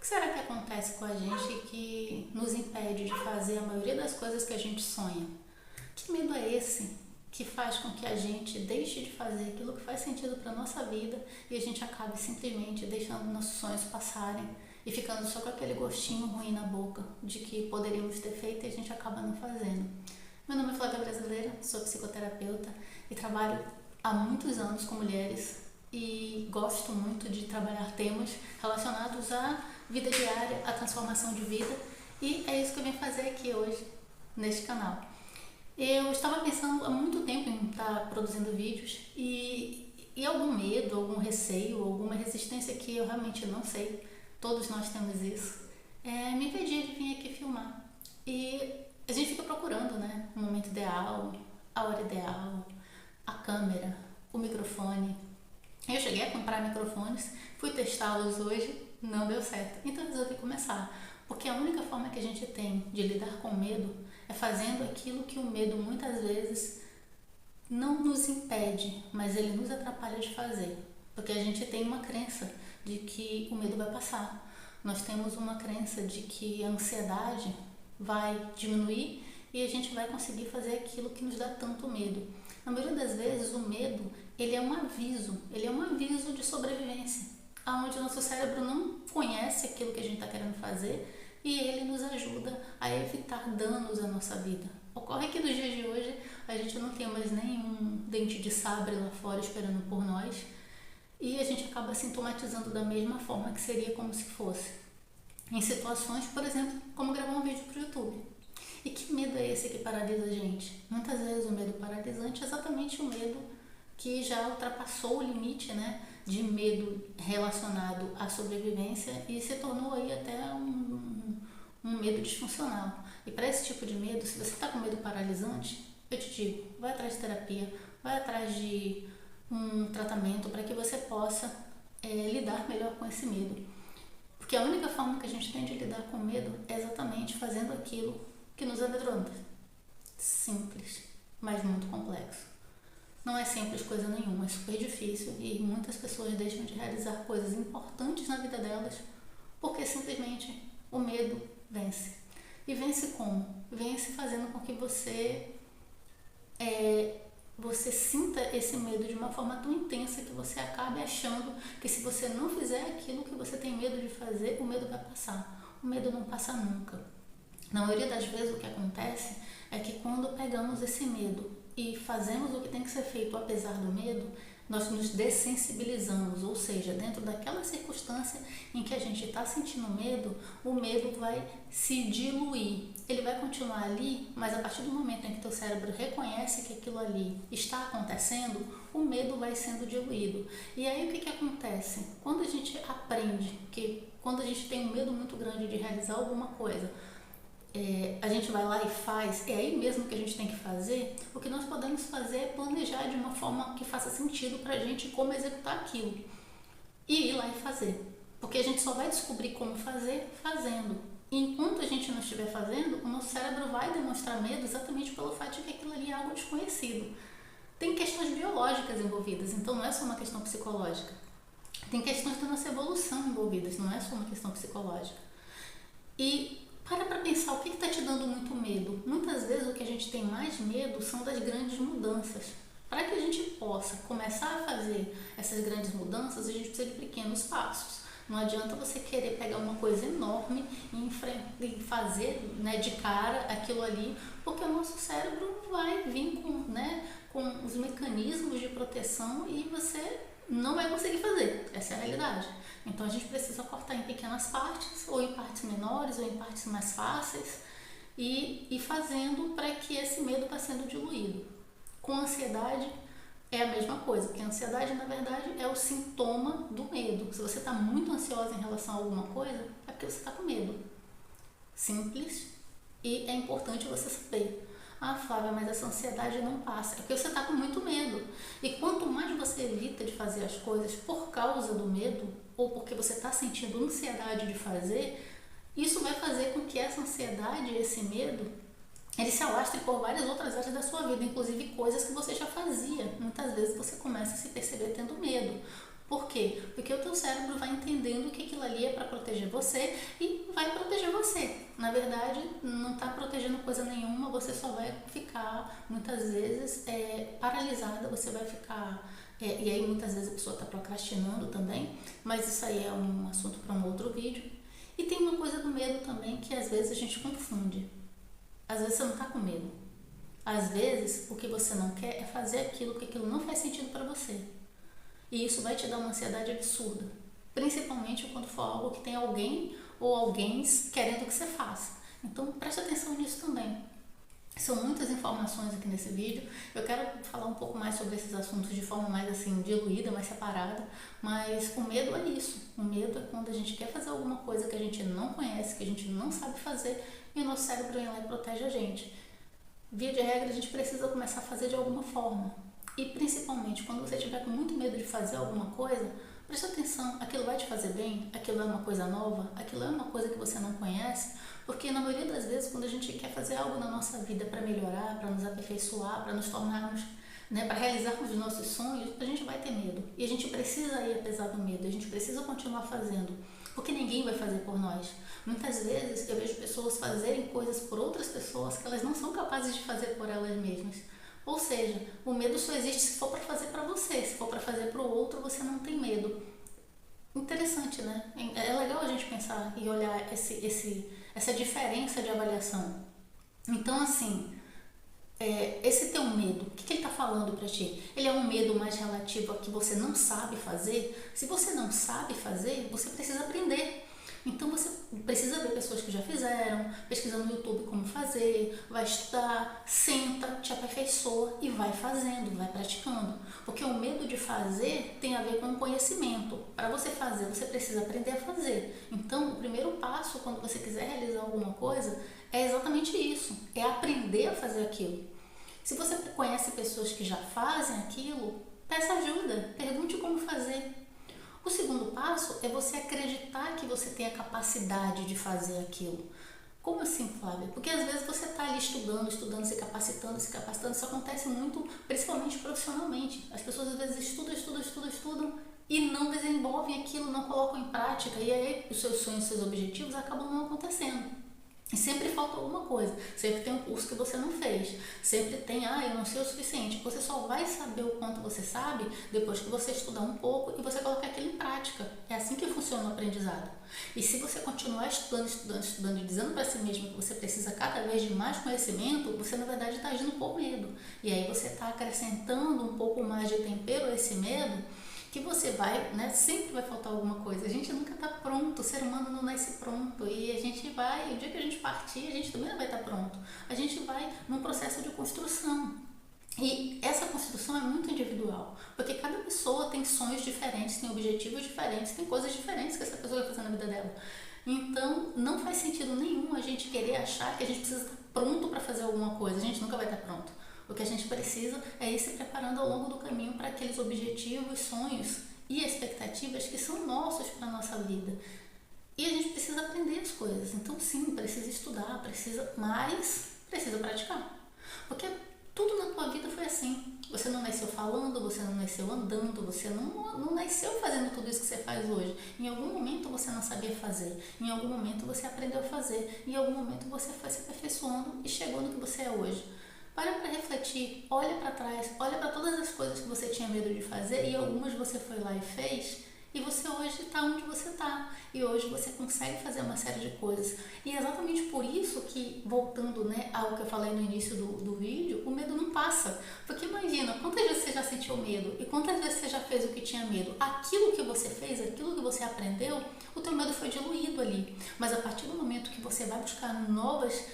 será que acontece com a gente que nos impede de fazer a maioria das coisas que a gente sonha? Que medo é esse que faz com que a gente deixe de fazer aquilo que faz sentido para a nossa vida e a gente acabe simplesmente deixando nossos sonhos passarem e ficando só com aquele gostinho ruim na boca de que poderíamos ter feito e a gente acaba não fazendo? Meu nome é Flávia Brasileira, sou psicoterapeuta e trabalho há muitos anos com mulheres e gosto muito de trabalhar temas relacionados à vida diária, à transformação de vida, e é isso que eu vim fazer aqui hoje, neste canal. Eu estava pensando há muito tempo em estar produzindo vídeos e algum medo, algum receio, alguma resistência que eu realmente não sei, todos nós temos isso, me impedia de vir aqui filmar. E a gente fica procurando, né, o momento ideal, a hora ideal, a câmera, o microfone. Eu cheguei a comprar microfones, fui testá-los hoje, não deu certo. Então eu resolvi começar, porque a única forma que a gente tem de lidar com o medo é fazendo aquilo que o medo muitas vezes não nos impede, mas ele nos atrapalha de fazer. Porque a gente tem uma crença de que o medo vai passar. Nós temos uma crença de que a ansiedade vai diminuir e a gente vai conseguir fazer aquilo que nos dá tanto medo. Na maioria das vezes o medo, ele é um aviso de sobrevivência, onde o nosso cérebro não conhece aquilo que a gente está querendo fazer e ele nos ajuda a evitar danos à nossa vida. Ocorre que nos dias de hoje a gente não tem mais nenhum dente de sabre lá fora esperando por nós e a gente acaba sintomatizando da mesma forma que seria como se fosse em situações, por exemplo, como gravar um vídeo para o YouTube. E que medo é esse que paralisa a gente? Muitas vezes o medo paralisante é exatamente o medo que já ultrapassou o limite, né, de medo relacionado à sobrevivência e se tornou aí até um medo disfuncional. E para esse tipo de medo, se você está com medo paralisante, eu te digo, vai atrás de terapia, vai atrás de um tratamento para que você possa lidar melhor com esse medo. Porque a única forma que a gente tem de lidar com o medo é exatamente fazendo aquilo que nos amedronta. Simples, mas muito complexo. Não é simples coisa nenhuma, é super difícil e muitas pessoas deixam de realizar coisas importantes na vida delas porque simplesmente o medo vence. E vence como? Vence fazendo com que você sinta esse medo de uma forma tão intensa que você acabe achando que se você não fizer aquilo que você tem medo de fazer, o medo vai passar. O medo não passa nunca. Na maioria das vezes o que acontece é que quando pegamos esse medo e fazemos o que tem que ser feito apesar do medo, nós nos dessensibilizamos, ou seja, dentro daquela circunstância em que a gente está sentindo medo, o medo vai se diluir. Ele vai continuar ali, mas a partir do momento em que teu cérebro reconhece que aquilo ali está acontecendo, o medo vai sendo diluído. E aí o que acontece? Quando a gente aprende que quando a gente tem um medo muito grande de realizar alguma coisa, a gente vai lá e faz, é aí mesmo que a gente tem que fazer, o que nós podemos fazer é planejar de uma forma que faça sentido pra gente como executar aquilo e ir lá e fazer, porque a gente só vai descobrir como fazer fazendo. E enquanto a gente não estiver fazendo, o nosso cérebro vai demonstrar medo exatamente pelo fato de que aquilo ali é algo desconhecido. Tem questões biológicas envolvidas, então não é só uma questão psicológica. Tem questões da nossa evolução envolvidas, não é só uma questão psicológica. E para pensar o que está te dando muito medo. Muitas vezes o que a gente tem mais medo são das grandes mudanças. Para que a gente possa começar a fazer essas grandes mudanças, a gente precisa de pequenos passos. Não adianta você querer pegar uma coisa enorme e fazer, né, de cara aquilo ali, porque o nosso cérebro vai vir com os mecanismos de proteção e você não vai conseguir fazer. Essa é a realidade. Então a gente precisa cortar em pequenas partes, ou em partes menores, ou em partes mais fáceis, e fazendo para que esse medo vá sendo diluído. Com a ansiedade é a mesma coisa, porque a ansiedade na verdade é o sintoma do medo. Se você está muito ansiosa em relação a alguma coisa, é porque você está com medo. Simples, e é importante você saber. Ah, Flávia, mas essa ansiedade não passa. É porque você está com muito medo. E quanto mais você evita de fazer as coisas por causa do medo, ou porque você está sentindo ansiedade de fazer, isso vai fazer com que essa ansiedade, esse medo, ele se alastre por várias outras áreas da sua vida, inclusive coisas que você já fazia. Muitas vezes você começa a se perceber tendo medo. Por quê? Porque o teu cérebro vai entendendo que aquilo ali é para proteger você e vai proteger você. Na verdade, não está protegendo coisa nenhuma, você só vai ficar, muitas vezes, paralisada, você vai ficar... e aí, muitas vezes, a pessoa está procrastinando também, mas isso aí é um assunto para um outro vídeo. E tem uma coisa do medo também que, às vezes, a gente confunde. Às vezes, você não está com medo. Às vezes, o que você não quer é fazer aquilo, porque aquilo não faz sentido para você. E isso vai te dar uma ansiedade absurda, principalmente quando for algo que tem alguém ou alguém querendo que você faça. Então, preste atenção nisso também. São muitas informações aqui nesse vídeo. Eu quero falar um pouco mais sobre esses assuntos de forma mais assim, diluída, mais separada, mas o medo é isso. O medo é quando a gente quer fazer alguma coisa que a gente não conhece, que a gente não sabe fazer, e o nosso cérebro vem lá e protege a gente. Via de regra, a gente precisa começar a fazer de alguma forma. E principalmente, quando você estiver com muito medo de fazer alguma coisa, preste atenção, aquilo vai te fazer bem? Aquilo é uma coisa nova? Aquilo é uma coisa que você não conhece? Porque na maioria das vezes, quando a gente quer fazer algo na nossa vida para melhorar, para nos aperfeiçoar, para nos tornarmos, para realizarmos os nossos sonhos, a gente vai ter medo. E a gente precisa ir apesar do medo, a gente precisa continuar fazendo, porque ninguém vai fazer por nós. Muitas vezes eu vejo pessoas fazerem coisas por outras pessoas que elas não são capazes de fazer por elas mesmas. Ou seja, o medo só existe se for para fazer para você, se for para fazer para o outro, você não tem medo. Interessante, né? É legal a gente pensar e olhar essa diferença de avaliação. Então, assim, esse teu medo, o que ele está falando para ti? Ele é um medo mais relativo a que você não sabe fazer? Se você não sabe fazer, você precisa aprender. Então você precisa ver pessoas que já fizeram, pesquisa no YouTube como fazer, vai estudar, senta, te aperfeiçoa e vai fazendo, vai praticando. Porque o medo de fazer tem a ver com o conhecimento. Para você fazer, você precisa aprender a fazer. Então, o primeiro passo quando você quiser realizar alguma coisa é exatamente isso, é aprender a fazer aquilo. Se você conhece pessoas que já fazem aquilo, peça ajuda, pergunte como fazer. O segundo passo é você acreditar que você tem a capacidade de fazer aquilo. Como assim, Flávia? Porque às vezes você está ali estudando, se capacitando. Isso acontece muito, principalmente profissionalmente. As pessoas às vezes estudam e não desenvolvem aquilo, não colocam em prática. E aí os seus sonhos, seus objetivos acabam não acontecendo. E sempre falta alguma coisa, sempre tem um curso que você não fez, sempre tem, eu não sei o suficiente. Você só vai saber o quanto você sabe depois que você estudar um pouco e você colocar aquilo em prática. É assim que funciona o aprendizado. E se você continuar estudando e dizendo para si mesmo que você precisa cada vez de mais conhecimento, você na verdade está agindo por medo. E aí você está acrescentando um pouco mais de tempero a esse medo, que você vai, sempre vai faltar alguma coisa. A gente nunca está pronto, o ser humano não nasce pronto e a gente vai, o dia que a gente partir, a gente também não vai estar pronto. A gente vai num processo de construção. E essa construção é muito individual, porque cada pessoa tem sonhos diferentes, tem objetivos diferentes, tem coisas diferentes que essa pessoa vai fazer na vida dela. Então, não faz sentido nenhum a gente querer achar que a gente precisa estar pronto para fazer alguma coisa. A gente nunca vai estar pronto. O que a gente precisa é ir se preparando ao longo do caminho para aqueles objetivos, sonhos e expectativas que são nossos para a nossa vida. E a gente precisa aprender as coisas. Então, sim, precisa estudar, mas precisa praticar. Porque tudo na tua vida foi assim. Você não nasceu falando, você não nasceu andando, você não nasceu fazendo tudo isso que você faz hoje. Em algum momento você não sabia fazer, em algum momento você aprendeu a fazer, em algum momento você foi se aperfeiçoando e chegou no que você é hoje. Para refletir, olha para trás, olha para todas as coisas que você tinha medo de fazer e algumas você foi lá e fez e você hoje está onde você está e hoje você consegue fazer uma série de coisas. E é exatamente por isso que, voltando ao que eu falei no início do vídeo, o medo não passa. Porque imagina, quantas vezes você já sentiu medo e quantas vezes você já fez o que tinha medo? Aquilo que você fez, aquilo que você aprendeu, o teu medo foi diluído ali. Mas a partir do momento que você vai buscar novas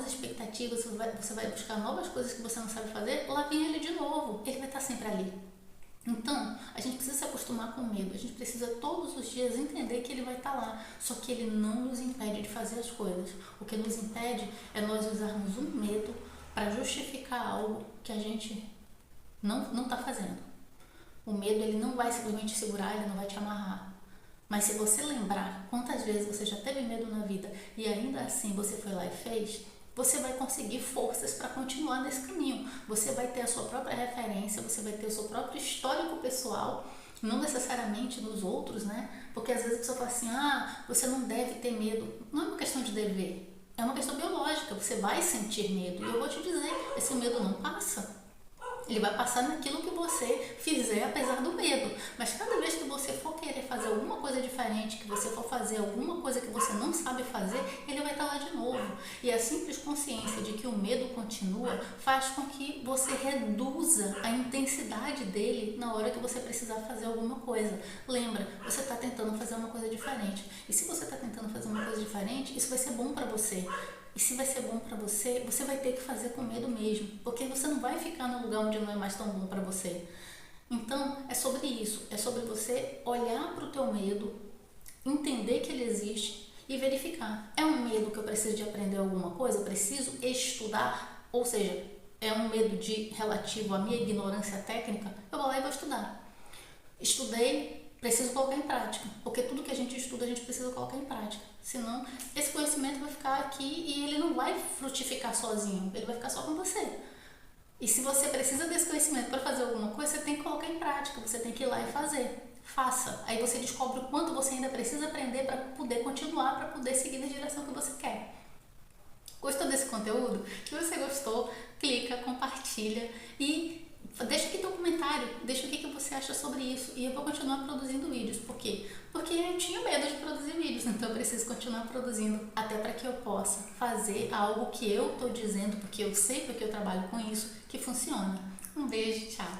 expectativas, você vai buscar novas coisas que você não sabe fazer, lá vem ele de novo, ele vai estar sempre ali. Então, a gente precisa se acostumar com o medo, a gente precisa todos os dias entender que ele vai estar lá, só que ele não nos impede de fazer as coisas. O que nos impede é nós usarmos um medo para justificar algo que a gente não está fazendo. O medo, ele não vai simplesmente te segurar, ele não vai te amarrar. Mas se você lembrar quantas vezes você já teve medo na vida e ainda assim você foi lá e fez, você vai conseguir forças para continuar nesse caminho. Você vai ter a sua própria referência, você vai ter o seu próprio histórico pessoal Não necessariamente dos outros, né? Porque às vezes a pessoa fala assim, ah, você não deve ter medo. Não é uma questão de dever, é uma questão biológica. Você vai sentir medo. E eu vou te dizer, esse medo não passa. Ele vai passar naquilo que você fizer, apesar do medo. Mas cada vez que você for querer fazer alguma coisa diferente, que você for fazer alguma coisa que você não sabe fazer, ele vai estar lá de novo. E a simples consciência de que o medo continua faz com que você reduza a intensidade dele na hora que você precisar fazer alguma coisa. Lembra, você está tentando fazer uma coisa diferente. E se você está tentando fazer uma coisa diferente, isso vai ser bom para você. E se vai ser bom para você, você vai ter que fazer com medo mesmo, porque você não vai ficar no lugar onde não é mais tão bom para você. Então, é sobre isso, é sobre você olhar para o teu medo, entender que ele existe e verificar. É um medo que eu preciso de aprender alguma coisa? Eu preciso estudar? Ou seja, é um medo relativo à minha ignorância técnica? Eu vou lá e vou estudar. Estudei, preciso colocar em prática, porque tudo que a gente estuda a gente precisa colocar em prática, senão esse conhecimento vai ficar aqui e ele não vai frutificar sozinho, ele vai ficar só com você. E se você precisa desse conhecimento para fazer alguma coisa, você tem que colocar em prática, você tem que ir lá e fazer. Faça, aí você descobre o quanto você ainda precisa aprender para poder continuar, para poder seguir na direção que você quer. Gostou desse conteúdo? Se você gostou, clica, compartilha e deixa aqui teu comentário, deixa o que você acha sobre isso e eu vou continuar produzindo vídeos. Por quê? Porque eu tinha medo de produzir vídeos, então eu preciso continuar produzindo até para que eu possa fazer algo que eu estou dizendo, porque eu sei, porque eu trabalho com isso, que funciona. Um beijo, tchau!